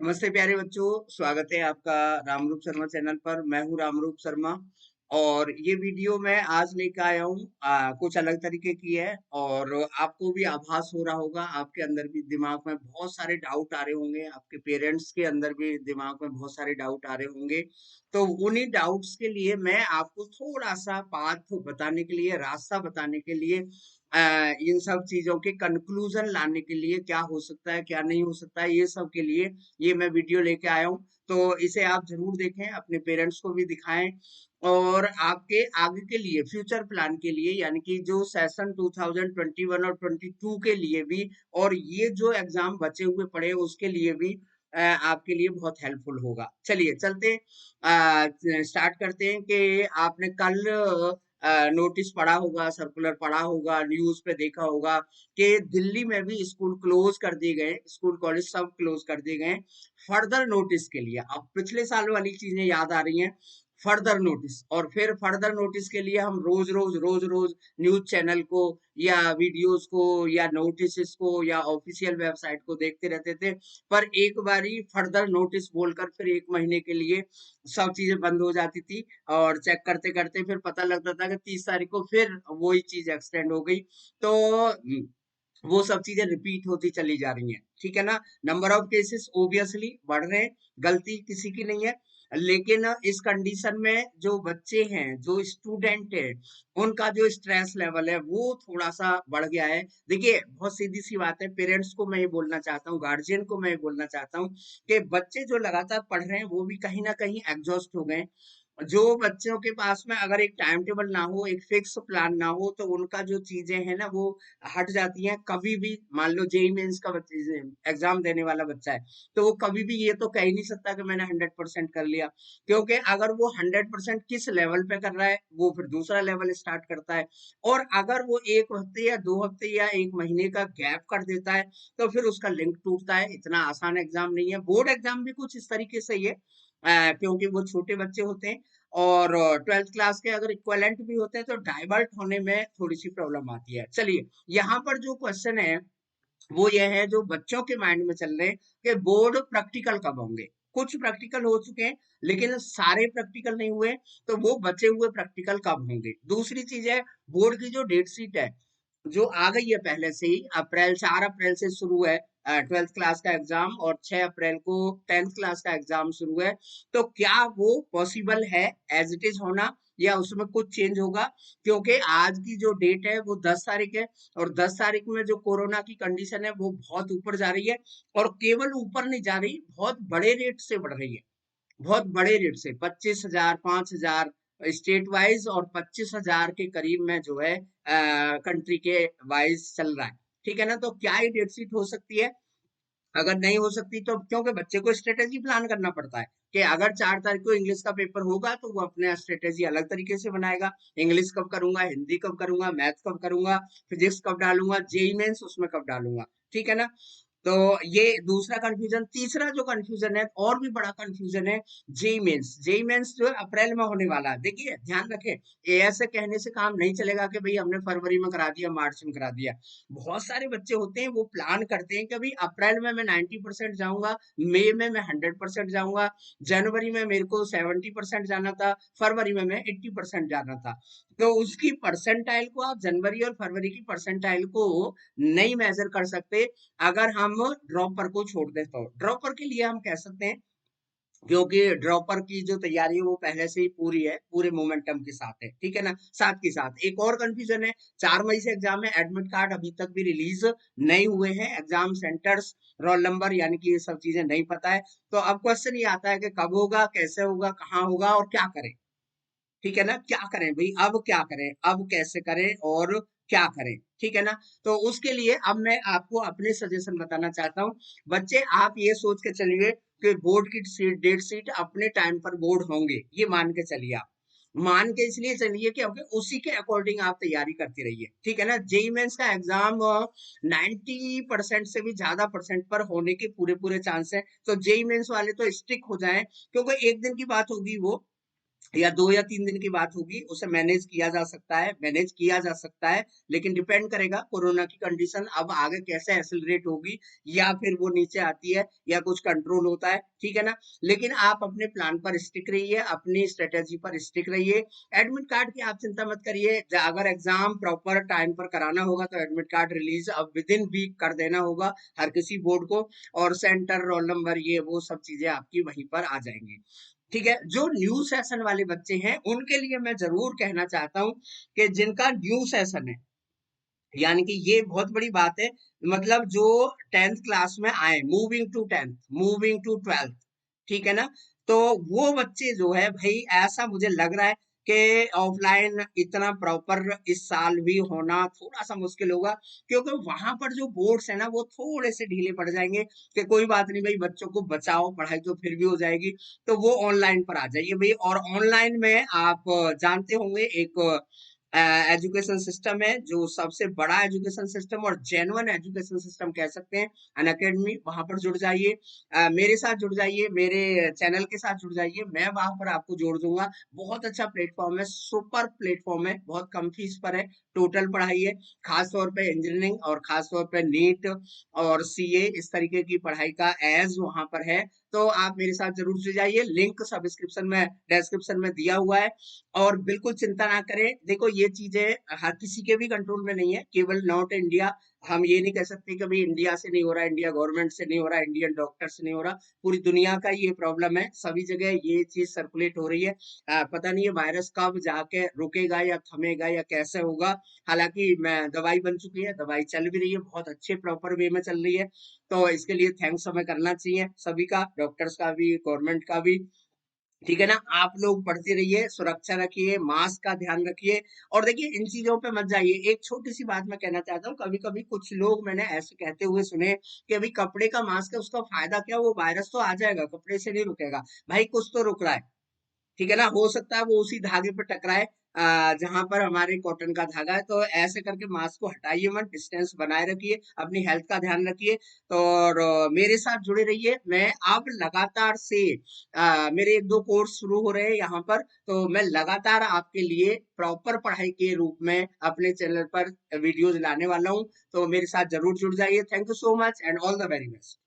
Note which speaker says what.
Speaker 1: नमस्ते प्यारे बच्चों, स्वागत है आपका रामरूप शर्मा चैनल पर। मैं हूँ रामरूप शर्मा और ये वीडियो मैं आज लेकर आया हूँ। कुछ अलग तरीके की है और आपको भी आभास हो रहा होगा, आपके अंदर भी दिमाग में बहुत सारे डाउट आ रहे होंगे, आपके पेरेंट्स के अंदर भी दिमाग में बहुत सारे डाउट आ रहे होंगे। तो उन्हीं डाउट्स के लिए मैं आपको थोड़ा सा पाथ बताने के लिए, रास्ता बताने के लिए, इन सब चीजों के कंक्लूजन लाने के लिए, क्या हो सकता है क्या नहीं हो सकता है, ये सब के लिए ये मैं वीडियो लेके आया हूँ। तो इसे आप जरूर देखें, अपने पेरेंट्स को भी दिखाएं और आपके आगे के लिए फ्यूचर प्लान के लिए, यानी कि जो सेशन 2021 और 22 के लिए भी, और ये जो एग्जाम बचे हुए पड़े हैं, उसके लिए भी आपके लिए बहुत हेल्पफुल होगा। चलिए चलते स्टार्ट करते हैं कि आपने कल नोटिस पढ़ा होगा, सर्कुलर पढ़ा होगा, न्यूज पे देखा होगा कि दिल्ली में भी स्कूल क्लोज कर दिए गए, स्कूल कॉलेज सब क्लोज कर दिए गए फर्दर नोटिस के लिए। अब पिछले साल वाली चीजें याद आ रही हैं, फर्दर नोटिस। और फिर फर्दर नोटिस के लिए हम रोज रोज न्यूज चैनल को या वीडियोस को या नोटिस को या ऑफिशियल वेबसाइट को देखते रहते थे। पर एक बारी फर्दर नोटिस बोलकर फिर एक महीने के लिए सब चीजें बंद हो जाती थी और चेक करते करते फिर पता लगता था कि 30 तारीख को फिर वही चीज एक्सटेंड हो गई। तो वो सब चीजें रिपीट होती चली जा रही हैं, ठीक है ना। नंबर ऑफ केसेस ओबियसली बढ़ रहे हैं, गलती किसी की नहीं है। लेकिन इस कंडीशन में जो बच्चे हैं, जो स्टूडेंट है, उनका जो स्ट्रेस लेवल है वो थोड़ा सा बढ़ गया है। देखिए, बहुत सीधी सी बात है, पेरेंट्स को मैं ये बोलना चाहता हूँ, गार्जियन को मैं ये बोलना चाहता हूँ कि बच्चे जो लगातार पढ़ रहे हैं वो भी कहीं ना कहीं एग्जॉस्ट हो गए। जो बच्चों के पास में अगर एक टाइम टेबल ना हो, एक फिक्स प्लान ना हो, तो उनका जो चीजें हैं ना वो हट जाती हैं। कभी भी मान लो जेई मेंस का एग्जाम देने वाला बच्चा है, तो वो कभी भी ये तो कह ही नहीं सकता कि मैंने 100% कर लिया, क्योंकि अगर वो 100% किस लेवल पे कर रहा है, वो फिर दूसरा लेवल स्टार्ट करता है। और अगर वो एक हफ्ते या 2 हफ्ते या एक महीने का गैप कर देता है, तो फिर उसका लिंक टूटता है। इतना आसान एग्जाम नहीं है। बोर्ड एग्जाम भी कुछ इस तरीके से ही है, क्योंकि वो छोटे बच्चे होते हैं और 12th क्लास के अगर इक्वलेंट भी होते हैं तो डाइवर्ट होने में थोड़ी सी प्रॉब्लम आती है। चलिए, यहाँ पर जो क्वेश्चन है वो ये है, जो बच्चों के माइंड में चल रहे हैं कि बोर्ड प्रैक्टिकल कब होंगे। कुछ प्रैक्टिकल हो चुके हैं लेकिन सारे प्रैक्टिकल नहीं हुए, तो वो बचे हुए प्रैक्टिकल कब होंगे। दूसरी चीज है, बोर्ड की जो डेट शीट है जो आ गई है पहले से ही, अप्रैल 4 अप्रैल से शुरू है 12th क्लास का एग्जाम और 6 अप्रैल को 10th क्लास का एग्जाम शुरू है। तो क्या वो पॉसिबल है एज इट इज होना, या उसमें कुछ चेंज होगा? क्योंकि आज की जो डेट है वो 10 तारीख है और 10 तारीख में जो कोरोना की कंडीशन है वो बहुत ऊपर जा रही है। और केवल ऊपर नहीं जा रही, बहुत बड़े रेट से बढ़ रही है, बहुत बड़े रेट से 25,000 5,000 स्टेट वाइज और 25,000 के करीब में जो है कंट्री के वाइज चल रहा है। ठीक है ना। तो क्या ये डेट शीट हो सकती है? अगर नहीं हो सकती तो क्योंकि बच्चे को स्ट्रेटेजी प्लान करना पड़ता है कि अगर 4 तारीख को इंग्लिश का पेपर होगा तो वो अपने स्ट्रेटेजी अलग तरीके से बनाएगा। इंग्लिश कब करूंगा, हिंदी कब करूंगा, मैथ कब करूंगा, फिजिक्स कब डालूंगा, जेई मेंस उसमें कब डालूंगा। ठीक है ना। तो ये दूसरा कंफ्यूजन। तीसरा जो कंफ्यूजन है, और भी बड़ा कंफ्यूजन है, जेई मेंस। जेई मेंस जो है अप्रैल में होने वाला है। देखिए ध्यान रखें, ये ऐसे कहने से काम नहीं चलेगा कि भाई हमने फरवरी में करा दिया, मार्च में करा दिया। बहुत सारे बच्चे होते हैं वो प्लान करते हैं कि भाई अप्रैल में मैं 90% जाऊंगा, मई में मैं 100% जाऊंगा, जनवरी में मेरे को 70% जाना था, फरवरी में मैं 80% जाना था। तो उसकी परसेंटाइल को आप जनवरी और फरवरी की परसेंटाइल को नहीं मेजर कर सकते अगर हम ड्रॉपर को छोड़ दें। तो ड्रॉपर के लिए हम कह सकते हैं, क्योंकि ड्रॉपर की जो तैयारी है वो पहले से ही पूरी है, पूरे मोमेंटम के साथ है। ठीक है ना। साथ के साथ एक और कंफ्यूजन है, 4 मई से एग्जाम है, एडमिट कार्ड अभी तक भी रिलीज नहीं हुए हैं, एग्जाम सेंटर्स, रोल नंबर, यानी कि ये सब चीजें नहीं पता है। तो अब क्वेश्चन ये आता है कि कब होगा, कैसे होगा, कहाँ होगा और क्या करें। ठीक है ना। क्या करें भाई, अब क्या करें, अब कैसे करें और क्या करें। ठीक है ना। तो उसके लिए अब मैं आपको अपने सजेशन बताना चाहता हूँ। बच्चे, आप ये सोच के चलिए कि बोर्ड की सीट, डेट सीट अपने टाइम पर बोर्ड होंगे, ये मान के चलिए आप। मान के इसलिए चलिए क्योंकि उसी के अकॉर्डिंग आप तैयारी करती रहिए। ठीक है ना। जेई मेंस का एग्जाम 90% से भी ज्यादा परसेंट पर होने के पूरे पूरे चांस है। तो जेई मेंस वाले तो स्टिक हो जाएं, क्योंकि एक दिन की बात होगी वो, या 2 या 3 दिन की बात होगी, उसे मैनेज किया जा सकता है, लेकिन डिपेंड करेगा कोरोना की कंडीशन अब आगे कैसे एक्सेलरेट होगी, या फिर वो नीचे आती है या कुछ कंट्रोल होता है, ठीक है ना? लेकिन आप अपने प्लान पर स्टिक रहिए, अपनी स्ट्रेटेजी पर स्टिक रहिए। एडमिट कार्ड की आप चिंता मत करिए, अगर एग्जाम प्रॉपर टाइम पर कराना होगा तो एडमिट कार्ड रिलीज अब विद इन वीक कर देना होगा हर किसी बोर्ड को, और सेंटर, रोल नंबर, ये वो सब चीजें आपकी वहीं पर आ जाएंगी। ठीक है, जो न्यू सेशन वाले बच्चे हैं उनके लिए मैं जरूर कहना चाहता हूं कि जिनका न्यू सेशन है, यानी कि ये बहुत बड़ी बात है, मतलब जो 10th क्लास में आए, moving to 10th, moving to 12th, ठीक है ना? तो वो बच्चे जो है भाई, ऐसा मुझे लग रहा है कि ऑफलाइन इतना प्रॉपर इस साल भी होना थोड़ा सा मुश्किल होगा, क्योंकि वहां पर जो बोर्ड्स है ना वो थोड़े से ढीले पड़ जाएंगे कि कोई बात नहीं भाई, बच्चों को बचाओ, पढ़ाई तो फिर भी हो जाएगी, तो वो ऑनलाइन पर आ जाइए भाई। और ऑनलाइन में आप जानते होंगे एक एजुकेशन सिस्टम है, जो सबसे बड़ा एजुकेशन सिस्टम और जेन्युइन एजुकेशन सिस्टम कह सकते हैं, अन अकेडमी, वहां पर जुड़ जाइए। मेरे साथ जुड़ जाइए, मेरे चैनल के साथ जुड़ जाइए, मैं वहां पर आपको जोड़ दूंगा। बहुत अच्छा प्लेटफॉर्म है, सुपर प्लेटफॉर्म है, बहुत कम फीस पर है, टोटल पढ़ाई है, खास तौर पे इंजीनियरिंग और खास तौर पे नीट और सीए, इस तरीके की पढ़ाई का एज वहां पर है। तो आप मेरे साथ जरूर जुड़ जाइए, लिंक सब्सक्रिप्शन में, डिस्क्रिप्शन में दिया हुआ है। और बिल्कुल चिंता ना करें, देखो ये चीजें हर किसी के भी कंट्रोल में नहीं है, केवल नॉट इंडिया। हम ये नहीं कह सकते कि भाई इंडिया से नहीं हो रहा, इंडिया गवर्नमेंट से नहीं हो रहा, इंडियन डॉक्टर से नहीं हो रहा, पूरी दुनिया का ये प्रॉब्लम है, सभी जगह ये चीज सर्कुलेट हो रही है। पता नहीं ये वायरस कब जाके रुकेगा या थमेगा या कैसे होगा। हालांकि मैं, दवाई बन चुकी है, दवाई चल भी रही है, बहुत अच्छे प्रॉपर वे में चल रही है, तो इसके लिए थैंक्स हमें करना चाहिए सभी का, डॉक्टर्स का भी, गवर्नमेंट का भी। ठीक है ना? आप लोग पढ़ते रहिए, सुरक्षा रखिए, मास्क का ध्यान रखिए, और देखिए इन चीजों पे मत जाइए। एक छोटी सी बात मैं कहना चाहता हूँ, कभी कभी कुछ लोग मैंने ऐसे कहते हुए सुने कि अभी कपड़े का मास्क है, उसका फायदा क्या, वो वायरस तो आ जाएगा, कपड़े से नहीं रुकेगा। भाई कुछ तो रुक रहा है, ठीक है ना? हो सकता है वो उसी धागे पर टकराए जहां पर हमारे कॉटन का धागा है। तो ऐसे करके मास्क को हटाइए मत, डिस्टेंस बनाए रखिए, अपनी हेल्थ का ध्यान रखिए। तो और मेरे साथ जुड़े रहिए। मैं अब लगातार से मेरे 1-2 कोर्स शुरू हो रहे हैं यहाँ पर, तो मैं लगातार आपके लिए प्रॉपर पढ़ाई के रूप में अपने चैनल पर वीडियोज लाने वाला हूँ, तो मेरे साथ जरूर जुड़ जाइए। Thank you so much and all the very best.